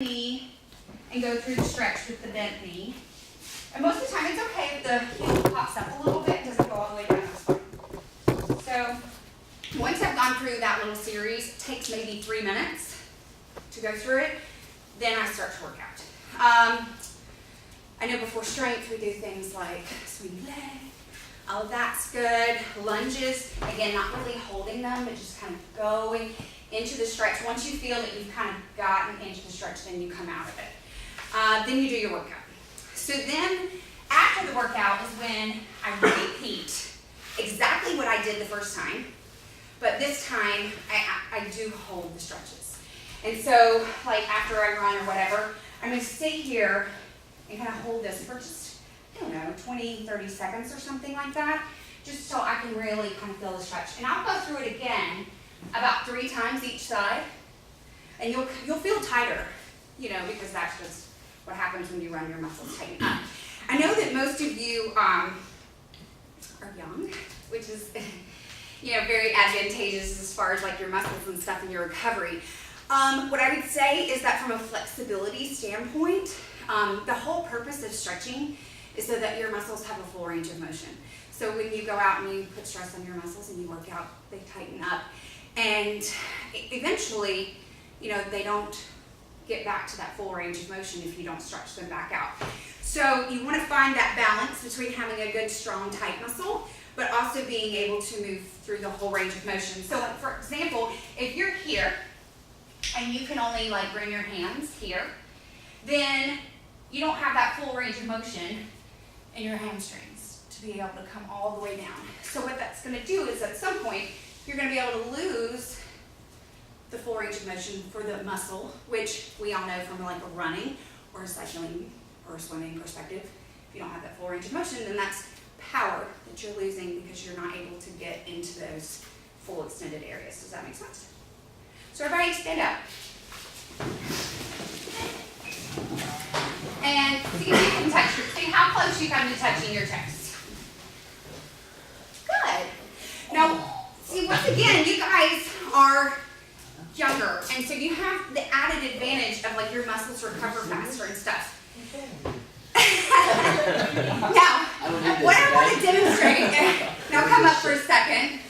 knee and go through the stretch with the bent knee. And most of the time it's okay if the heel pops up a little bit, doesn't go all the way down, that's fine. So once I've gone through that little series, it takes maybe 3 minutes to go through it, then I start to work out. I know before strength we do things like swing leg, all of that's good. Lunges, again, not really holding them, but just kind of going into the stretch. Once you feel that you've kind of gotten into the stretch, then you come out of it. Then you do your workout. So then, after the workout is when I repeat exactly what I did the first time, but this time I do hold the stretches. And so, like after I run or whatever, I'm going to sit here and kind of hold this for just, I don't know, 20, 30 seconds or something like that, just so I can really kind of feel the stretch. And I'll go through it again about 3 times each side, and you'll feel tighter, you know, because that's just what happens when you run, your muscles tighten up. I know that most of you are young, which is, you know, very advantageous as far as like your muscles and stuff in your recovery. What I would say is that from a flexibility standpoint, the whole purpose of stretching is so that your muscles have a full range of motion. So when you go out and you put stress on your muscles and you work out, they tighten up. And eventually, you know, they don't get back to that full range of motion if you don't stretch them back out. So you want to find that balance between having a good, strong, tight muscle, but also being able to move through the whole range of motion. So like, for example, if you're here and you can only like bring your hands here, then you don't have that full range of motion in your hamstrings to be able to come all the way down. So what that's going to do is at some point, you're going to be able to lose the full range of motion for the muscle, which we all know from like a running or a cycling or a swimming perspective. If you don't have that full range of motion, then that's power that you're losing because you're not able to get into those full extended areas. Does that make sense? So everybody stand up. And see if you can touch see how close you come to touching your chest. Good. Now, see, once again, you guys are younger, and so you have the added advantage of like your muscles recover faster and stuff. Now, what I want to demonstrate, now come up for a second.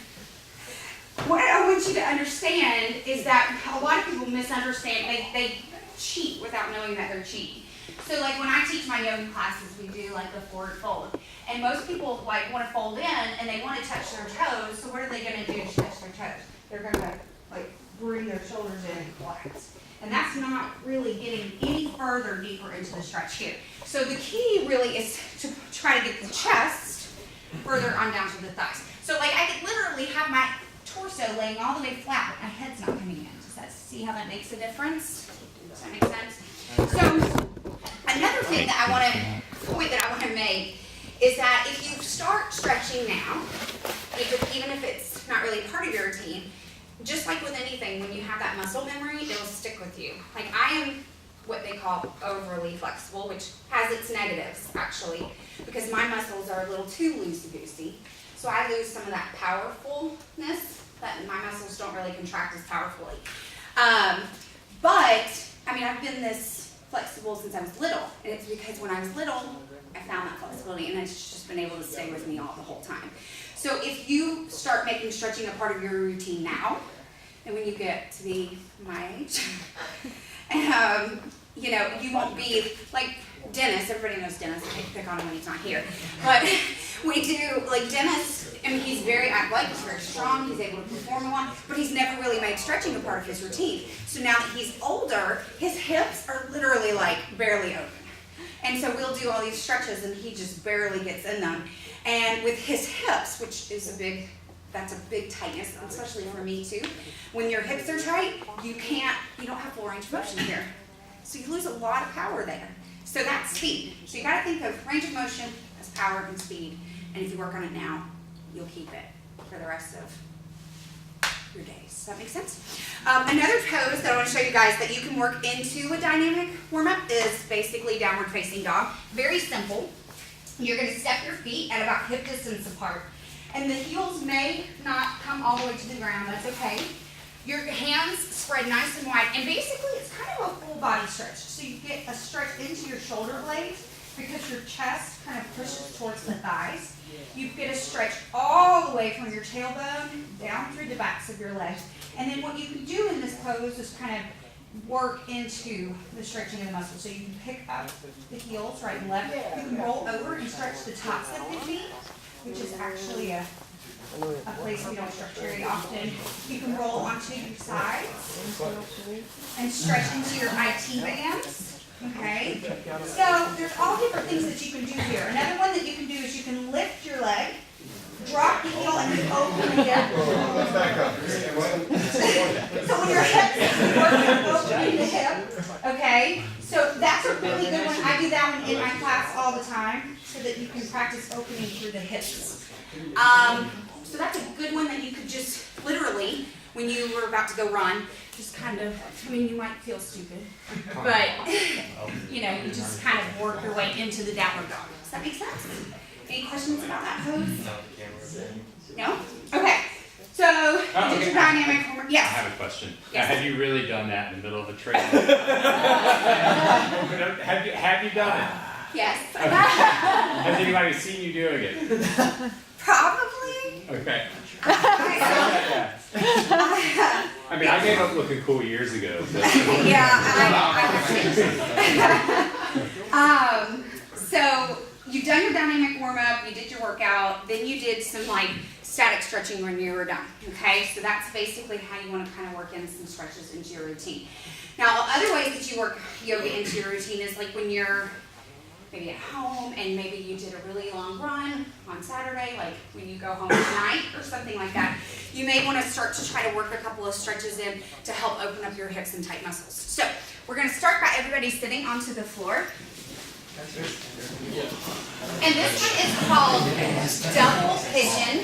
What I want you to understand is that a lot of people misunderstand, they cheat without knowing that they're cheating. So like when I teach my yoga classes, we do like the forward fold. And most people like want to fold in and they want to touch their toes. So what are they going to do to touch their toes? They're going to like bring their shoulders in and collapse. And that's not really getting any further deeper into the stretch here. So the key really is to try to get the chest further on down to the thighs. So like I could literally have my torso laying all the way flat, but my head's not coming in. Does that see how that makes a difference? Does that make sense? So another thing that I want to make is that if you start stretching now, even if it's not really part of your routine, just like with anything, when you have that muscle memory, it'll stick with you. Like I am what they call overly flexible, which has its negatives actually, because my muscles are a little too loosey-goosey. So I lose some of that powerfulness, that my muscles don't really contract as powerfully. But, I mean, I've been this flexible since I was little, and it's because when I was little, I found that flexibility, and it's just been able to stay with me all the whole time. So if you start making stretching a part of your routine now, and when you get to be my age, you know, you won't be like Dennis. Everybody knows Dennis. I can pick on him when he's not here. But we do, like Dennis, I mean, he's very athletic, he's very strong, he's able to perform a lot, but he's never really made stretching a part of his routine. So now that he's older, his hips are literally like barely open. And so we'll do all these stretches and he just barely gets in them. And with his hips, which is that's a big tightness, especially for me too. When your hips are tight, you don't have full range of motion here. So you lose a lot of power there. So that's speed. So you gotta think of range of motion as power and speed. And if you work on it now, you'll keep it for the rest of your days. Does that make sense? Another pose that I want to show you guys that you can work into a dynamic warm-up is basically downward facing dog. Very simple. You're going to step your feet at about hip distance apart. And the heels may not come all the way to the ground. That's okay. Your hands spread nice and wide, and basically it's kind of a full body stretch. So you get a stretch into your shoulder blades because your chest kind of pushes towards the thighs. You get a stretch all the way from your tailbone down through the backs of your legs. And then what you can do in this pose is kind of work into the stretching of the muscles. So you can pick up the heels right and left. You can roll over and stretch the tops of the feet, which is actually a place we don't stretch very often. You can roll onto your sides and stretch into your IT bands. Okay, so there's all different things that you can do here. Another one that you can do is you can lift your leg, drop the heel, and then open the hip. So when your hips work, opening the hip. Okay, so that's a really good one. I do that one in my class all the time so that you can practice opening through the hips. So that's a good one that you could just literally, when you were about to go run, just kind of, I mean, you might feel stupid, but, you know, you just kind of work your way into the downward dog. Does that make sense? Any questions about that pose? No? Okay. So, did your dynamic homework? Yes. I have a question. Yes. Now, have you really done that in the middle of a trail? have you done it? Yes. Okay. Has anybody seen you doing it? Probably. Okay. I mean, I gave up looking cool years ago. So. Yeah, so you've done your dynamic warm-up, you did your workout, then you did some like static stretching when you were done, okay? So that's basically how you want to kind of work in some stretches into your routine. Now, other ways that you work yoga into your routine is like when you're maybe at home and maybe you did a really long run on Saturday, like when you go home tonight or something like that, you may want to start to try to work a couple of stretches in to help open up your hips and tight muscles. So we're going to start by everybody sitting onto the floor. And this one is called double pigeon.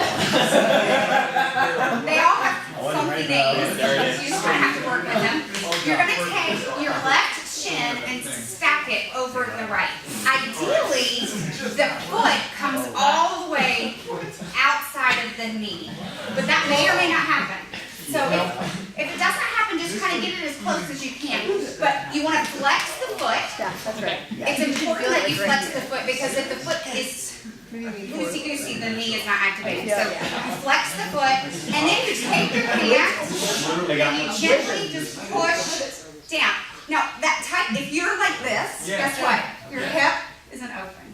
They all have funky names. You just kind of have to work with them. You're going to take your left shin and stack it over the right. Ideally, the foot comes all the way outside of the knee, but that may or may not happen. So if it doesn't happen, just kind of get it as close as you can. But you want to flex the foot. Yeah, that's right. It's important that you flex the foot because if the foot is loosey-goosey, the knee is not activated. So you flex the foot, and then you take your hand and you gently just push down. Now, that tight, if you're like this, guess what? Your hip isn't open.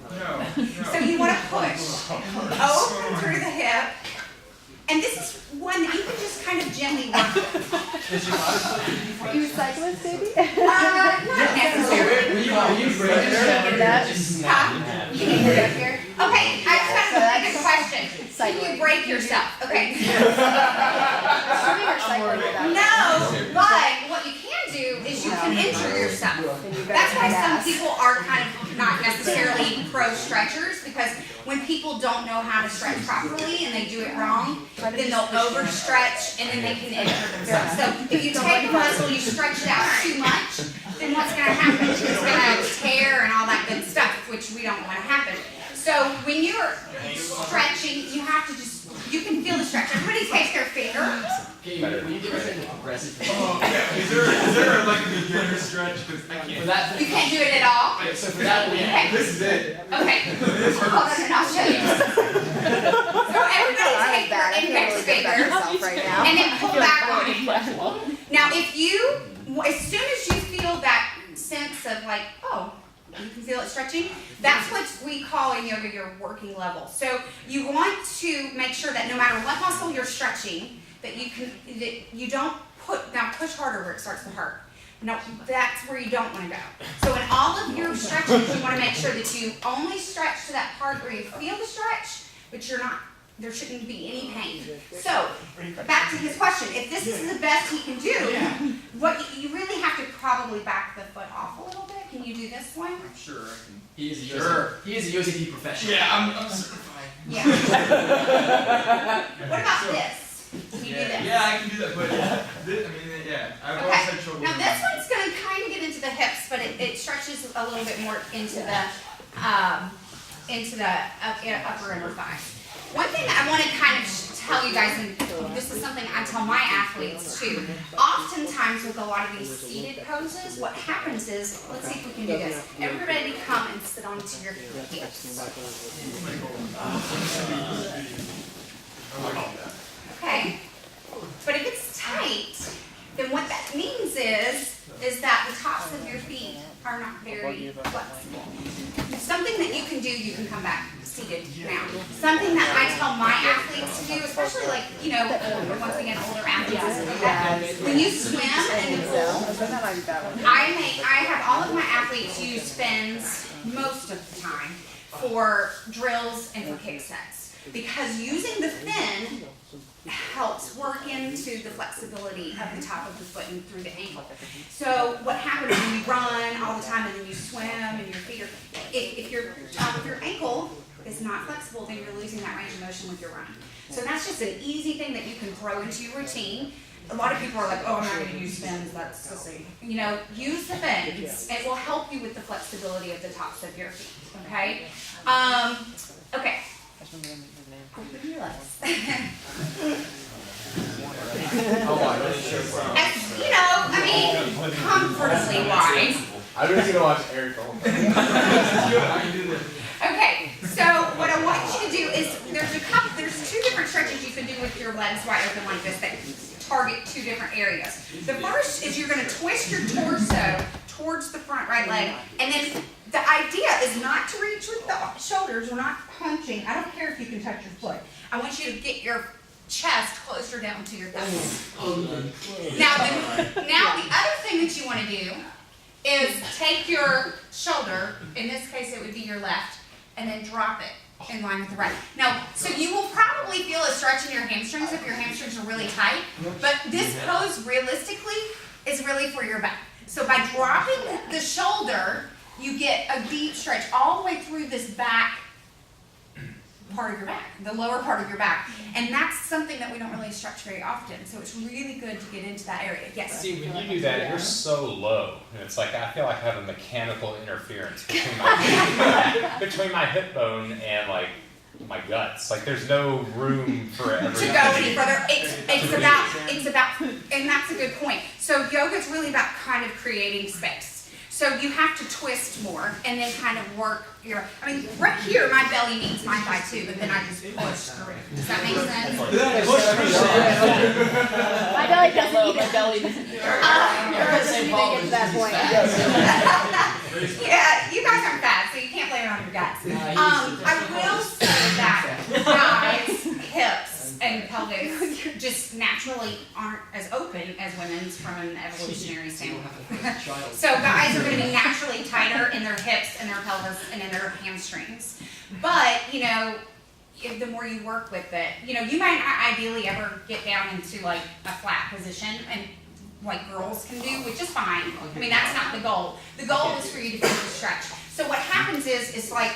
So you want to push open through the hip. And this is one that you can just kind of gently work with. Are you a cyclist, baby? Not necessarily. You can get up here. Okay, I just got a big question. Can you break yourself? Okay. No, but what you can do is you can injure yourself. That's why some people are kind of not necessarily pro stretchers, because when people don't know how to stretch properly and they do it wrong, then they'll overstretch and then they can injure themselves. So if you take a muscle, you stretch it out too much, then what's going to happen? It's going to tear and all that good stuff, which we don't want to happen. So when you're stretching, you have to just, you can feel the stretch. Everybody take their finger. Will you give us a progressive? Is there like a beginner stretch? Because I can't. For that, You can't do it at all. so for that, Okay. This is it. Okay. Hold on and I'll show you. So everybody take their index finger Right now. and then pull back on. Now if you, as soon as you feel that sense of like, oh, you can feel it stretching, that's what we call in yoga your working level. So you want to make sure that no matter what muscle you're stretching, that you don't push harder where it starts to hurt. No, that's where you don't want to go. So in all of your stretches, you want to make sure that you only stretch to that part where you feel the stretch, but there shouldn't be any pain. So, back to his question, if this is the best he can do, what you really have to probably back the foot off a little bit. Can you do this one? I'm sure I can. he is a Sure. he is a USAT professional. Yeah, I'm certified. Yeah. What about this? Can you do this? Yeah, I can do that, but I've always had trouble. Now this one's going to kind of get into the hips, but it stretches a little bit more into the upper inner thigh. One thing that I want to kind of tell you guys, and this is something I tell my athletes too. Oftentimes with a lot of these seated poses, what happens is, let's see if we can do this. Everybody come and sit onto your hips. Okay. But if it's tight, then what that means is that the tops of your feet are not very flexible. Something that you can do, you can come back seated now. Something that I tell my athletes to do, especially like, you know, once again, older athletes, when you swim in the pool, I have all of my athletes use fins most of the time for drills and for kick sets. Because using the fin helps work into the flexibility of the top of the foot and through the ankle. So what happens when you run all the time and then you swim and your feet are, if your top of your ankle is not flexible, then you're losing that range of motion with your run. So that's just an easy thing that you can throw into your routine. A lot of people are like, oh, I'm not going to use fins, that's sissy. You know, use the fins. It will help you with the flexibility of the tops of your feet, okay? Okay. Open your legs. As, you know, I mean, comfortably wise. I'm just gonna watch Eric Coleman. Okay, so what I want you to do is, there's two different stretches you can do with your legs wide open like this that target two different areas. The first is you're gonna twist your torso towards the front right leg, and then the idea is not to reach with the shoulders. We're not punching. I don't care if you can touch your foot. I want you to get your chest closer down to your thighs. Now the other thing that you want to do is take your shoulder, in this case it would be your left, and then drop it in line with the right. Now, so you will probably feel a stretch in your hamstrings if your hamstrings are really tight, but this pose realistically is really for your back. So by dropping the shoulder, you get a deep stretch all the way through this back part of your back, the lower part of your back. And that's something that we don't really stretch very often. So it's really good to get into that area. Yes? See, when you do that, you're so low. And it's like, I feel like I have a mechanical interference between my hip bone and like my guts. Like there's no room for everything. To go any further. It's about, and that's a good point. So yoga's really about kind of creating space. So you have to twist more and then kind of work your, I mean, right here my belly meets my thigh too, but then I just push through. Does that make sense? My belly doesn't even. Get to that point. Yeah, you guys aren't fat, so you can't blame it on your guts. I will say that thighs, hips, and pelvis just naturally aren't as open as women's from an evolutionary standpoint. So guys are going to be naturally tighter in their hips and their pelvis and in their hamstrings. But, you know, the more you work with it, you know, you might not ideally ever get down into like a flat position and like girls can do, which is fine. I mean, that's not the goal. The goal is for you to feel the stretch. So what happens is like,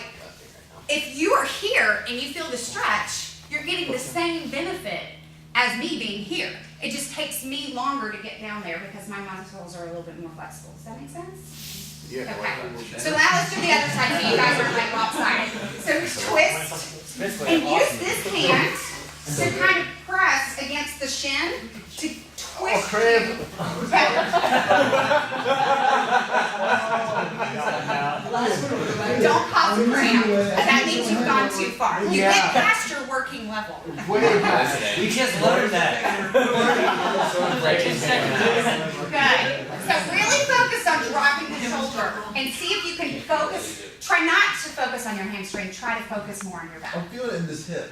if you are here and you feel the stretch, you're getting the same benefit as me being here. It just takes me longer to get down there because my muscles are a little bit more flexible. Does that make sense? Yeah. Okay. So now let's do the other side so you guys aren't like lopsided. So twist and use this hand to kind of press against the shin to twist you. Don't cause a cramp. That means you've gone too far. You get past your working level. We just learned that. Good. So really focus on dropping the shoulder and see if you can focus. Try not to focus on your hamstring. Try to focus more on your back. I'm feeling it in this hip.